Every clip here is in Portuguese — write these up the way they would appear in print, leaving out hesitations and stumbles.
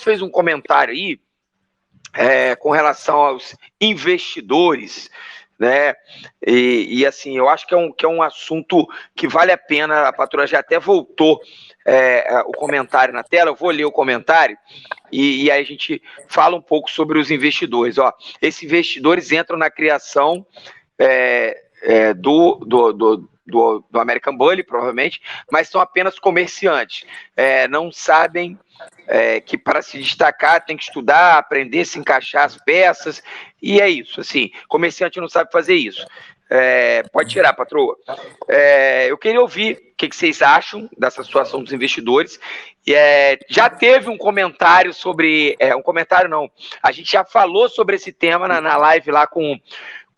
fez um comentário aí com relação aos investidores, né? E assim, eu acho que é um assunto que vale a pena. A patroa já até voltou o comentário na tela. Eu vou ler o comentário e aí a gente fala um pouco sobre os investidores. Ó, esses investidores entram na criação do American Bully, provavelmente, mas são apenas comerciantes. Não sabem que para se destacar tem que estudar, aprender, se encaixar as peças, e é isso. Assim, comerciante não sabe fazer isso. Pode tirar, patroa. Eu queria ouvir o que vocês acham dessa situação dos investidores. Já teve um comentário sobre... um comentário não. A gente já falou sobre esse tema na live lá com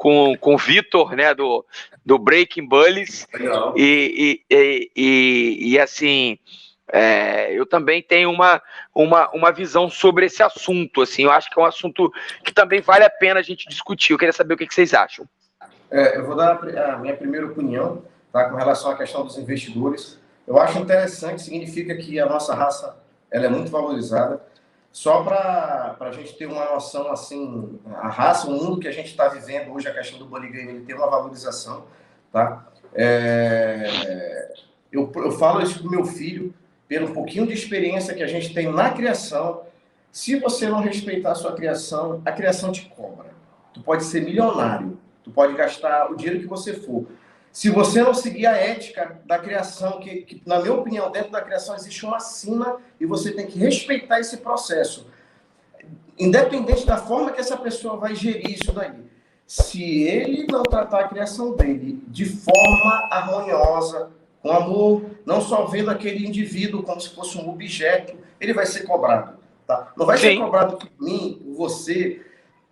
o Vitor, né, do Breaking Bullies. E assim... eu também tenho uma visão sobre esse assunto. Assim, eu acho que é um assunto que também vale a pena a gente discutir. Eu queria saber o que vocês acham. Eu vou dar a minha primeira opinião, tá, com relação à questão dos investidores. Eu acho interessante, significa que a nossa raça ela é muito valorizada. Só para a gente ter uma noção, assim, a raça, o mundo que a gente está vivendo hoje, a questão do Bully Game, ele tem uma valorização. Tá? Eu falo isso para o meu filho, pelo pouquinho de experiência que a gente tem na criação. Se você não respeitar a sua criação, a criação te cobra. Tu pode ser milionário, tu pode gastar o dinheiro que você for. Se você não seguir a ética da criação, que na minha opinião, dentro da criação existe uma sina e você tem que respeitar esse processo. Independente da forma que essa pessoa vai gerir isso daí. Se ele não tratar a criação dele de forma harmoniosa, com amor, não só vendo aquele indivíduo como se fosse um objeto, ele vai ser cobrado. Tá? Não vai ser cobrado por mim, por você,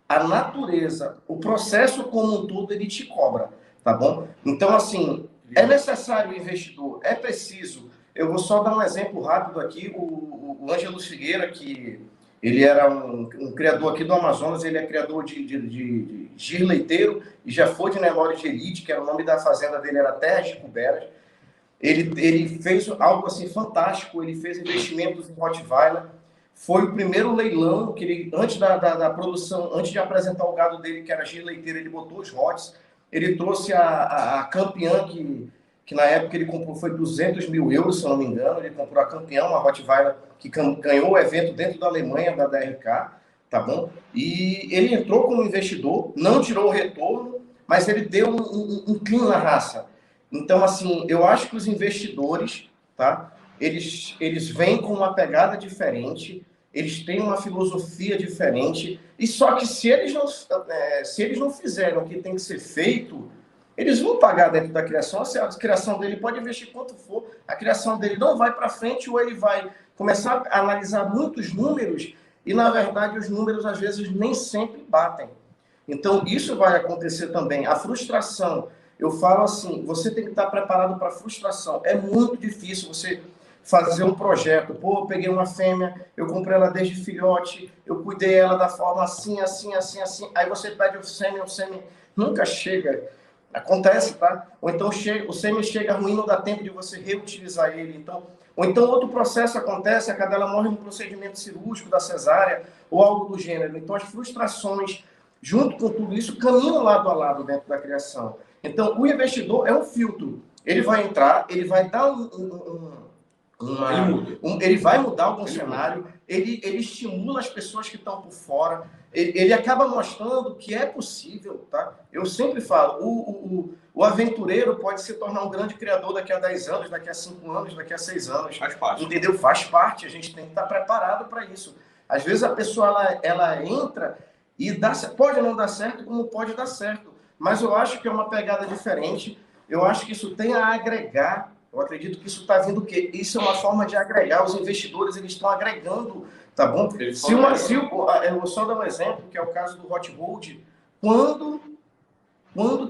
a natureza, o processo como um todo, ele te cobra, tá bom? Então, assim, é necessário o investidor, é preciso. Eu vou só dar um exemplo rápido aqui, o Ângelo Figueira, que ele era um criador aqui do Amazonas, ele é criador de gir leiteiro e já foi de Nelore de Elite, que era o nome da fazenda dele, era Terras de Cuberas. Ele fez algo assim fantástico, ele fez investimentos em Rottweiler. Foi o primeiro leilão que ele, antes da produção, antes de apresentar o gado dele, que era gir leiteiro, ele botou os lotes. Ele trouxe a campeã, que na época ele comprou, foi 200 mil euros, se eu não me engano. Ele comprou a campeã, uma Rottweiler, que ganhou o evento dentro da Alemanha, da DRK, tá bom? E ele entrou como investidor, não tirou o retorno, mas ele deu um clean na raça. Então, assim, eu acho que os investidores, tá? Eles vêm com uma pegada diferente, eles têm uma filosofia diferente, e só que se eles não fizerem o que tem que ser feito, eles vão pagar dentro da criação. A criação dele pode investir quanto for, a criação dele não vai para frente, ou ele vai começar a analisar muitos números, e na verdade os números às vezes nem sempre batem. Então isso vai acontecer também. A frustração, eu falo assim, você tem que estar preparado para a frustração. É muito difícil você fazer um projeto. Pô, eu peguei uma fêmea, eu comprei ela desde filhote, eu cuidei ela da forma assim, assim, assim, assim. Aí você pede o sêmen nunca chega. Acontece, tá? Ou então o sêmen chega ruim, não dá tempo de você reutilizar ele. Ou então outro processo acontece, a cadela morre no procedimento cirúrgico da cesárea ou algo do gênero. Então as frustrações, junto com tudo isso, caminham lado a lado dentro da criação. Então o investidor é um filtro. Ele vai entrar, ele vai dar ele vai mudar algum cenário, ele estimula as pessoas que estão por fora, ele acaba mostrando que é possível, tá? Eu sempre falo, o aventureiro pode se tornar um grande criador daqui a 10 anos, daqui a 5 anos, daqui a 6 anos. Faz parte. Entendeu? Faz parte, a gente tem que estar preparado para isso. Às vezes a pessoa ela entra e pode não dar certo, como pode dar certo. Mas eu acho que é uma pegada diferente, eu acho que isso tem a agregar. Eu acredito que isso está vindo o quê? Isso é uma forma de agregar. Os investidores, eles estão agregando, tá bom? Eu vou só dar um exemplo, que é o caso do Hot Gold. Quando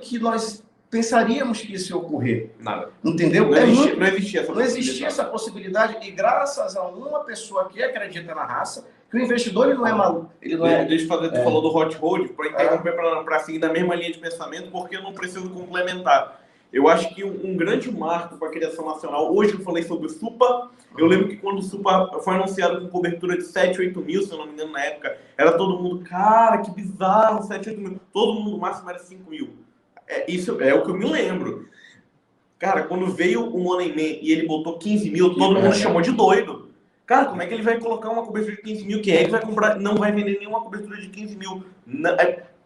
que nós pensaríamos que isso ia ocorrer? Nada. Entendeu? Não existia essa possibilidade. E graças a uma pessoa que acredita na raça, que o investidor ele não é maluco. Deixa eu fazer, tu falou do Hot Gold, para interromper para seguir da mesma linha de pensamento, porque eu não preciso complementar. Eu acho que um grande marco para a criação nacional, hoje eu falei sobre o Supa, eu lembro que quando o Supa foi anunciado com cobertura de 7, 8 mil, se eu não me engano, na época, era todo mundo, cara, que bizarro, 7, 8 mil. Todo mundo, o máximo era 5 mil. Isso é o que eu me lembro. Cara, quando veio o Money Man e ele botou 15 mil, todo mundo chamou de doido. Cara, como é que ele vai colocar uma cobertura de 15 mil? Quem é que vai comprar? Não vai vender nenhuma cobertura de 15 mil.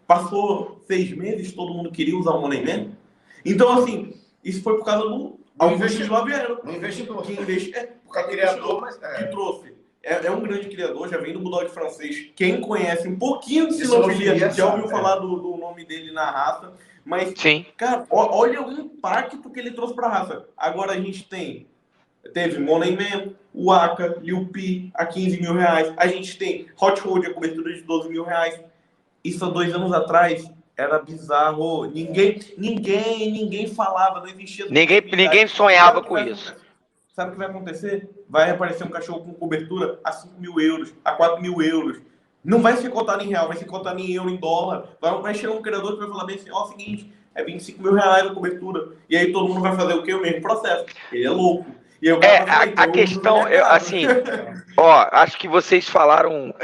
Passou 6 meses, todo mundo queria usar o Money Man. Então, assim, isso foi por causa do Augusto Slaviero. Um investidor. Que criador, mas que trouxe. É um grande criador, já vem do Bulldog francês. Quem conhece um pouquinho de sinofilia já ouviu falar do nome dele na raça. Mas, Sim. cara, olha o impacto que ele trouxe para a raça. Agora a gente teve Money Man, o Aka, Liu Pi a 15 mil reais. A gente tem Hot Road, a cobertura de 12 mil reais. Isso há 2 anos atrás era bizarro. Ninguém falava, não existia. Ninguém sonhava com isso. Sabe o que vai acontecer? Vai aparecer um cachorro com cobertura a 5 mil euros, a 4 mil euros. Não vai ser cotado em real, vai ser cotado em euro, em dólar. Vai chegar um criador que vai falar bem assim, ó, seguinte, é 25 mil reais a cobertura. E aí todo mundo vai fazer o quê? O mesmo processo. Ele é louco. E aí, a questão, assim, ó, acho que vocês falaram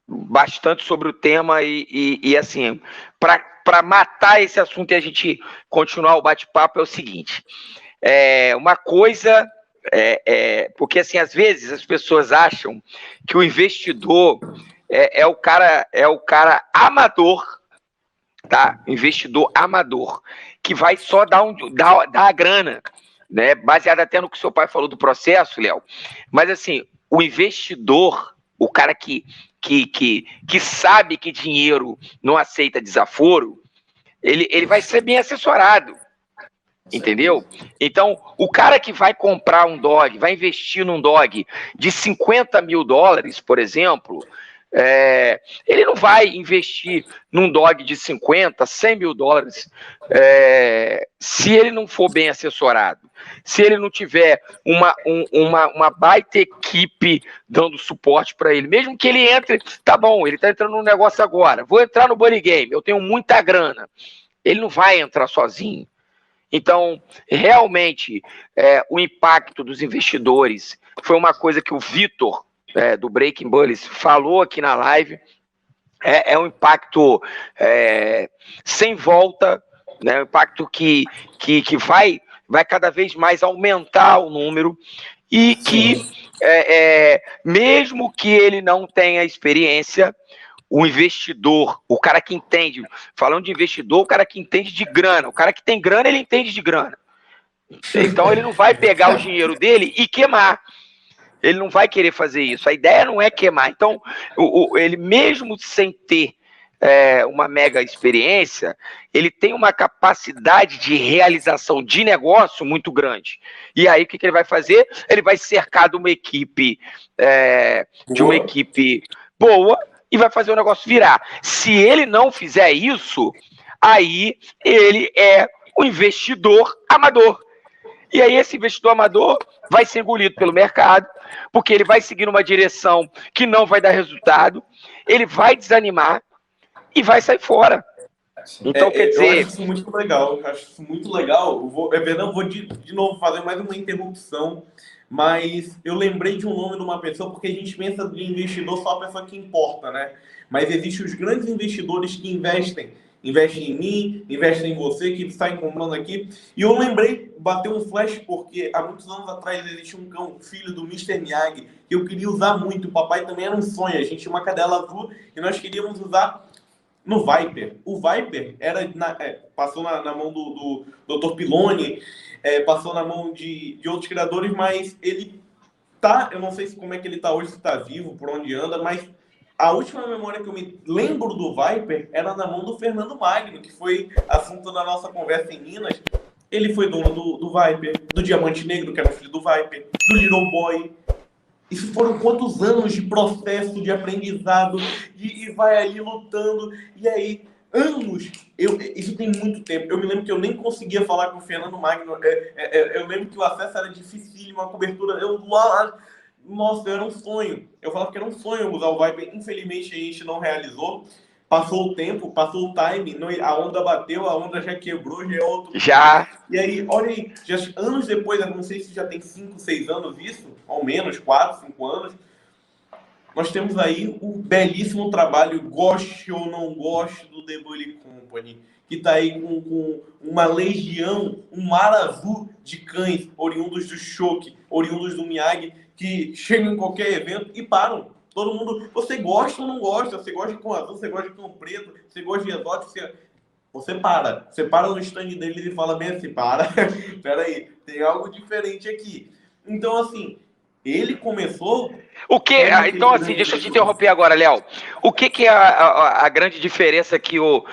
bastante sobre o tema e assim, para matar esse assunto e a gente continuar o bate-papo é o seguinte, uma coisa, porque assim, às vezes as pessoas acham que o investidor é o cara amador, tá? Investidor amador, que vai só dar a grana, né? Baseado até no que seu pai falou do processo, Léo. Mas assim, o investidor, o cara que sabe que dinheiro não aceita desaforo, ele vai ser bem assessorado. Entendeu? Então, o cara que vai comprar um dog, vai investir num dog de 50 mil dólares, por exemplo, ele não vai investir num dog de 50, 100 mil dólares se ele não for bem assessorado, se ele não tiver uma baita equipe dando suporte para ele, mesmo que ele entre, tá bom, ele está entrando no negócio agora, vou entrar no Bunny Game, eu tenho muita grana, ele não vai entrar sozinho. Então, realmente, o impacto dos investidores foi uma coisa que o Vitor, do Breaking Bullies, falou aqui na live. É um impacto sem volta, né? Um impacto que vai cada vez mais aumentar o número e que, mesmo que ele não tenha experiência, o investidor, o cara que entende, falando de investidor, o cara que entende de grana, o cara que tem grana, ele entende de grana. Então ele não vai pegar o dinheiro dele e queimar. Ele não vai querer fazer isso. A ideia não é queimar. Então, ele mesmo sem ter uma mega experiência, ele tem uma capacidade de realização de negócio muito grande. E aí o que ele vai fazer? Ele vai cercar de uma equipe boa, e vai fazer o negócio virar. Se ele não fizer isso, aí ele é um investidor amador. E aí esse investidor amador vai ser engolido pelo mercado, porque ele vai seguir numa direção que não vai dar resultado, ele vai desanimar e vai sair fora. Então, quer dizer... Eu acho isso muito legal. Eu vou de novo fazer mais uma interrupção, mas eu lembrei de um nome de uma pessoa, porque a gente pensa de investidor só a pessoa que importa, né? Mas existem os grandes investidores que investem em mim, investem em você, que está comprando aqui. E eu lembrei, bateu um flash, porque há muitos anos atrás existia um cão, filho do Mr. Miyagi, que eu queria usar muito. O papai também era um sonho. A gente tinha uma cadela azul e nós queríamos usar no Viper. O Viper passou na mão do Dr. Piloni, passou na mão de outros criadores, mas ele tá, eu não sei como é que ele tá hoje, se tá vivo, por onde anda, mas a última memória que eu me lembro do Viper era na mão do Fernando Magno, que foi assunto da nossa conversa em Minas. Ele foi dono do Viper, do Diamante Negro, que era o filho do Viper, do Little Boy. Isso foram quantos anos de processo, de aprendizado, e vai ali lutando, e aí, anos, isso tem muito tempo. Eu me lembro que eu nem conseguia falar com o Fernando Magno, eu lembro que o acesso era dificílimo, a cobertura, nossa, era um sonho. Eu falava que era um sonho usar o Viper, infelizmente a gente não realizou, Passou o tempo, passou o time, a onda bateu, a onda já quebrou, já é outro. Já. E aí, olha aí, já, anos depois, eu não sei se já tem 5, 6 anos isso, ao menos 4, 5 anos, nós temos aí o belíssimo trabalho, goste ou não goste, do The Bully Company, que está aí com uma legião, um mar azul de cães, oriundos do Shoki, oriundos do Miyagi, que chegam em qualquer evento e param. Todo mundo, você gosta ou não gosta? Você gosta de cão azul, você gosta de cão preto, você gosta de exótico, você para. Você para no stand dele e fala bem assim, para, peraí, tem algo diferente aqui. Então, assim, ele começou... O que? Então, assim, deixa eu te interromper agora, Léo. O que é a grande diferença que o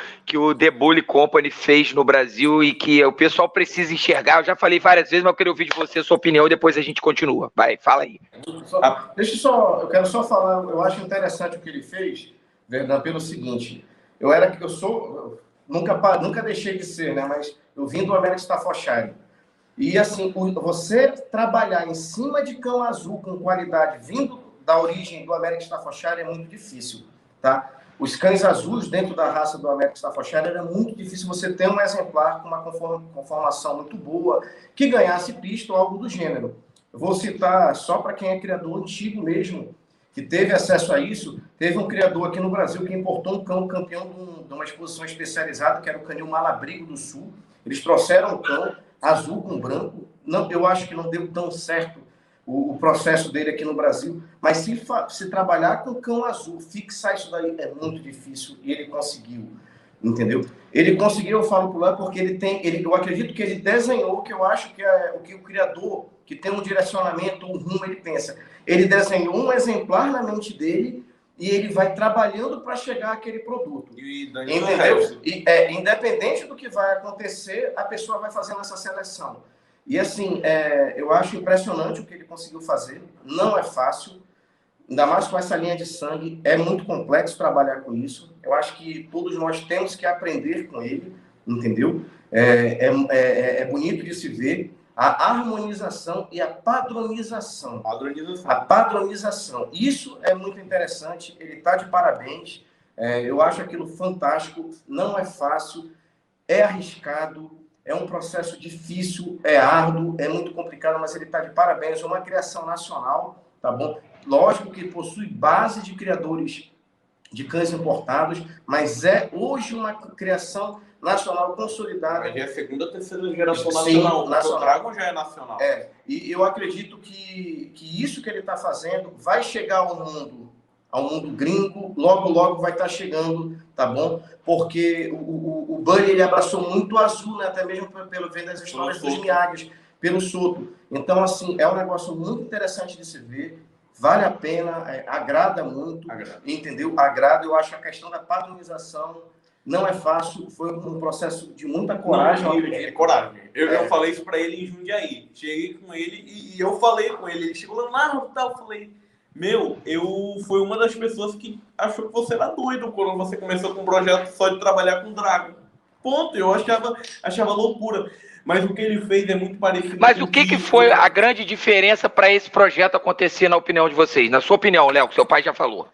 The Bully Company fez no Brasil e que o pessoal precisa enxergar? Eu já falei várias vezes, mas eu queria ouvir de você a sua opinião e depois a gente continua. Vai, fala aí. Eu quero só falar, eu acho interessante o que ele fez, Verdão, pelo seguinte, nunca deixei de ser, né, mas eu vim do American Staffordshire. E assim, você trabalhar em cima de cão azul com qualidade vindo da origem do American Staffordshire é muito difícil, tá? Os cães azuis dentro da raça do American Staffordshire era muito difícil você ter um exemplar com uma conformação muito boa, que ganhasse pista ou algo do gênero. Eu vou citar só para quem é criador antigo mesmo, que teve acesso a isso. Teve um criador aqui no Brasil que importou um cão campeão de uma exposição especializada, que era o canil Malabrigo do Sul. Eles trouxeram um cão azul com branco. Não, eu acho que não deu tão certo o processo dele aqui no Brasil, mas se trabalhar com cão azul, fixar isso daí é muito difícil, e ele conseguiu, entendeu? Ele conseguiu, eu falo por lá, porque eu acredito que ele desenhou, que eu acho que é o que o criador, que tem um direcionamento, um rumo, ele pensa. Ele desenhou um exemplar na mente dele e ele vai trabalhando para chegar àquele produto. Entendeu? Independente do que vai acontecer, a pessoa vai fazendo essa seleção. E assim, eu acho impressionante o que ele conseguiu fazer. Não é fácil, ainda mais com essa linha de sangue. É muito complexo trabalhar com isso. Eu acho que todos nós temos que aprender com ele, entendeu? É bonito de se ver a harmonização e a padronização. A padronização. Isso é muito interessante. Ele está de parabéns. Eu acho aquilo fantástico. Não é fácil, é arriscado. É um processo difícil, é árduo, é muito complicado, mas ele está de parabéns. É uma criação nacional, tá bom? Lógico que possui base de criadores de cães importados, mas é hoje uma criação nacional consolidada. Mas é a segunda ou terceira geração nacional. O Dragon já é nacional. E eu acredito que isso que ele está fazendo vai chegar ao mundo gringo, logo vai estar chegando, tá bom? Porque o Bully, ele abraçou muito o azul, né? Até mesmo pelo ver das histórias dos Miyagi's, pelo Soto. Então, assim, é um negócio muito interessante de se ver, vale a pena, agrada muito, entendeu? Agrada, eu acho a questão da padronização não é fácil, foi um processo de muita coragem. Coragem. Eu falei isso para ele em Jundiaí, cheguei com ele e eu falei com ele, ele chegou lá, eu falei... eu fui uma das pessoas que achou que você era doido quando você começou com um projeto só de trabalhar com Dragon. Ponto, eu achava loucura. Mas o que ele fez é muito parecido. Mas o que foi a grande diferença para esse projeto acontecer, na opinião de vocês? Na sua opinião, Léo, que seu pai já falou.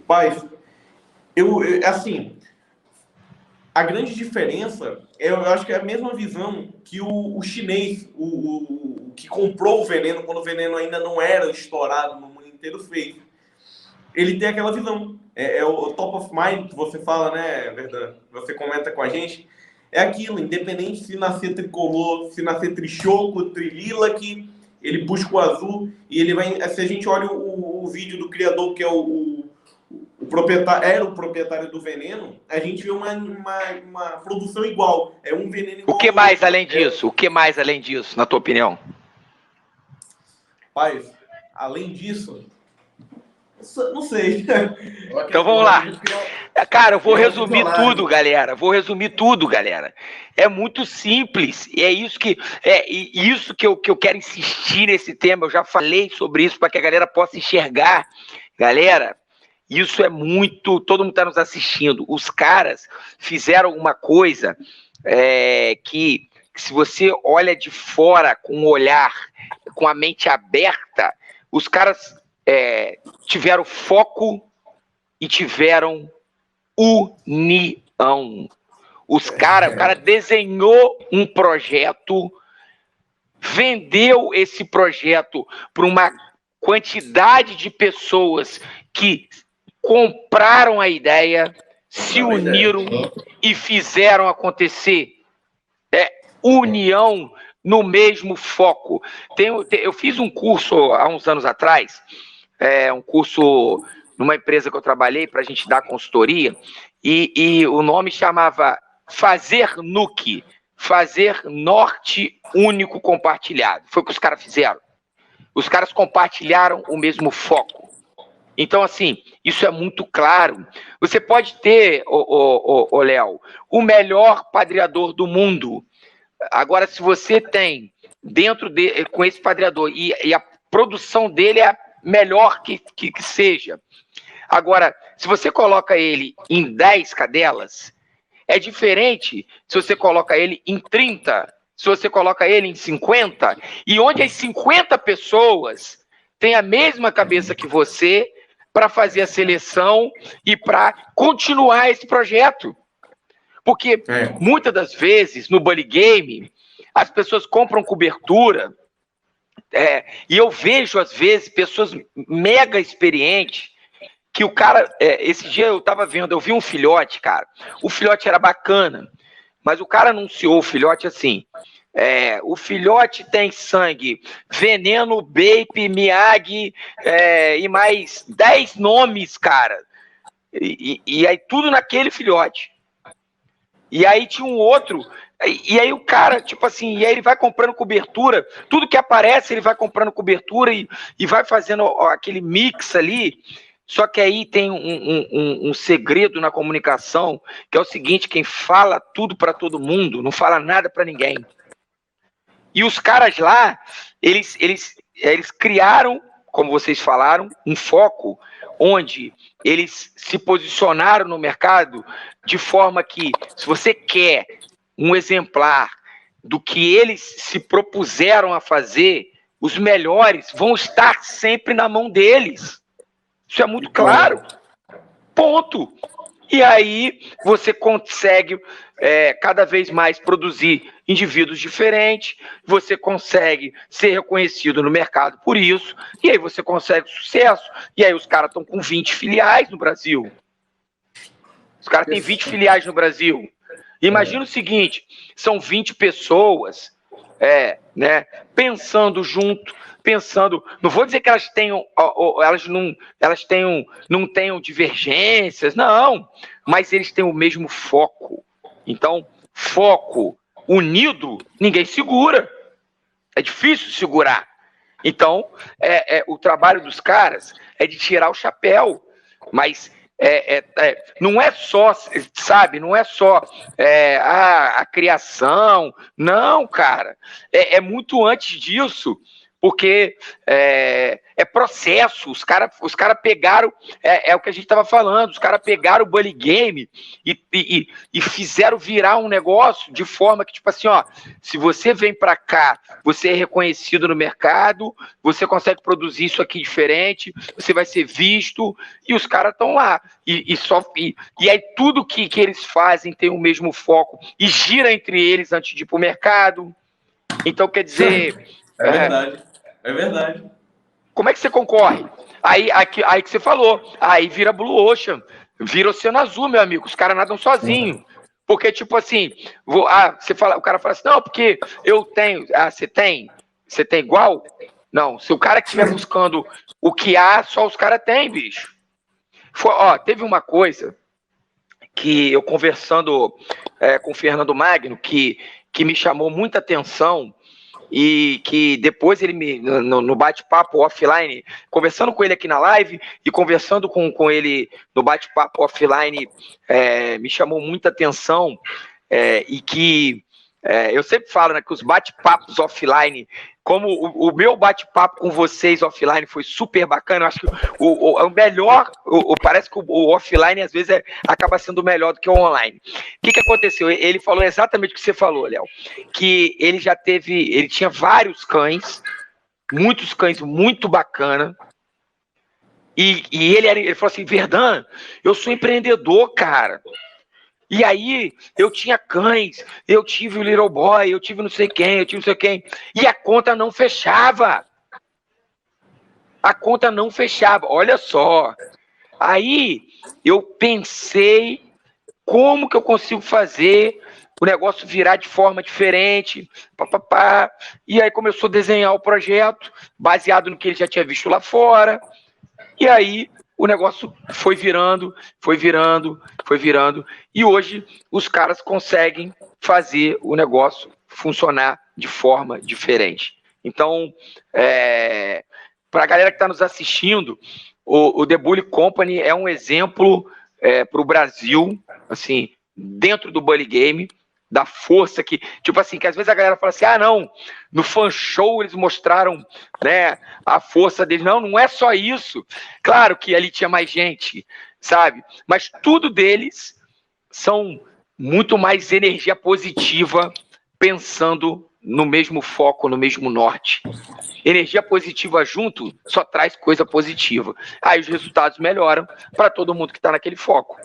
Pai, assim, a grande diferença, eu acho que é a mesma visão que o chinês, o que comprou o veneno, quando o veneno ainda não era estourado no mundo inteiro, fez. Ele tem aquela visão. É o top of mind que você fala, né, Verdão? Você comenta com a gente. É aquilo, independente se nascer tricolor, se nascer trichoco, trilila, que ele busca o azul e ele vai... Se a gente olha o vídeo do criador, que é o proprietário, era o proprietário do veneno, a gente vê uma produção igual. É um veneno igual. O que mais além disso? O que mais além disso, na tua opinião? Pai, além disso, não sei. Então vamos lá. Cara, eu vou resumir tudo, galera. É muito simples. E é isso que eu quero insistir nesse tema. Eu já falei sobre isso para que a galera possa enxergar. Galera, isso é muito... Todo mundo está nos assistindo. Os caras fizeram uma coisa que se você olha de fora com um olhar, com a mente aberta, os caras tiveram foco e tiveram união. O cara desenhou um projeto, vendeu esse projeto para uma quantidade de pessoas que compraram a ideia, se uniram e fizeram acontecer. União no mesmo foco. Eu fiz um curso há uns anos atrás, um curso numa empresa que eu trabalhei para a gente dar consultoria, e o nome chamava Fazer NUC, Fazer Norte Único Compartilhado. Foi o que os caras fizeram. Os caras compartilharam o mesmo foco. Então, assim, isso é muito claro. Você pode ter, Léo, o melhor padreador do mundo. Agora, se você tem dentro com esse padreador e a produção dele é a melhor que seja. Agora, se você coloca ele em 10 cadelas, é diferente se você coloca ele em 30, se você coloca ele em 50, e onde as 50 pessoas têm a mesma cabeça que você para fazer a seleção e para continuar esse projeto. Porque muitas das vezes, no bully game, as pessoas compram cobertura, e eu vejo, às vezes, pessoas mega experientes, que o cara, esse dia eu vi um filhote, cara, o filhote era bacana, mas o cara anunciou o filhote assim, o filhote tem sangue, veneno, Bape, Miyagi, e mais 10 nomes, cara, e aí tudo naquele filhote. E aí tinha um outro, e aí o cara, tipo assim, e aí ele vai comprando cobertura, tudo que aparece ele vai comprando cobertura e vai fazendo aquele mix ali. Só que aí tem um segredo na comunicação, que é o seguinte: quem fala tudo para todo mundo, não fala nada para ninguém. E os caras lá, eles criaram, como vocês falaram, um foco onde eles se posicionaram no mercado de forma que, se você quer um exemplar do que eles se propuseram a fazer, os melhores vão estar sempre na mão deles. Isso é muito claro. Ponto. E aí você consegue cada vez mais produzir indivíduos diferentes, você consegue ser reconhecido no mercado por isso, e aí você consegue sucesso. E aí os caras estão com 20 filiais no Brasil. Os caras têm 20 filiais no Brasil. Imagina o seguinte, são 20 pessoas pensando junto, não vou dizer que elas não tenham divergências, não, mas eles têm o mesmo foco. Então, foco unido, ninguém segura. É difícil segurar. Então, o trabalho dos caras é de tirar o chapéu, mas não é só, sabe, não é só a criação, não, cara, é muito antes disso. Porque é processo, os cara pegaram, o que a gente estava falando, os caras pegaram o bully game e fizeram virar um negócio de forma que, tipo assim, se você vem para cá, você é reconhecido no mercado, você consegue produzir isso aqui diferente, você vai ser visto, e os caras estão lá. E aí tudo que eles fazem tem o mesmo foco, e gira entre eles antes de ir para o mercado. Então, quer dizer... É verdade. É verdade. Como é que você concorre? Aí que você falou, aí vira Blue Ocean, vira Oceano Azul, meu amigo, os caras nadam sozinhos. Porque, tipo assim, o cara fala assim, não, porque eu tenho, você tem igual? Não, se o cara estiver buscando o que há, só os caras têm, bicho. Teve uma coisa que eu conversando com o Fernando Magno, que me chamou muita atenção, e que depois ele no bate-papo offline, conversando com ele aqui na live e conversando com ele no bate-papo offline, me chamou muita atenção, e que eu sempre falo, né, que os bate-papos offline, como o meu bate-papo com vocês offline foi super bacana, eu acho que o melhor, parece que o offline às vezes acaba sendo melhor do que o online. O que aconteceu? Ele falou exatamente o que você falou, Léo, que ele tinha vários cães, muitos cães muito bacana, E ele falou assim, Verdun, eu sou empreendedor, cara. E aí, eu tinha cães, eu tive o Little Boy, eu tive não sei quem, eu tive não sei quem. E a conta não fechava. A conta não fechava, olha só. Aí, eu pensei, como que eu consigo fazer o negócio virar de forma diferente, papapá. E aí começou a desenhar o projeto, baseado no que ele já tinha visto lá fora. E aí o negócio foi virando, foi virando, foi virando. E hoje os caras conseguem fazer o negócio funcionar de forma diferente. Então, para a galera que está nos assistindo, o The Bully Company é um exemplo para o Brasil, assim, dentro do Bully Game, da força que, tipo assim, que às vezes a galera fala assim, não, no fan show eles mostraram, né, a força deles. Não, não é só isso. Claro que ali tinha mais gente, sabe? Mas tudo deles são muito mais energia positiva, pensando no mesmo foco, no mesmo norte. Energia positiva junto só traz coisa positiva. Aí os resultados melhoram para todo mundo que está naquele foco.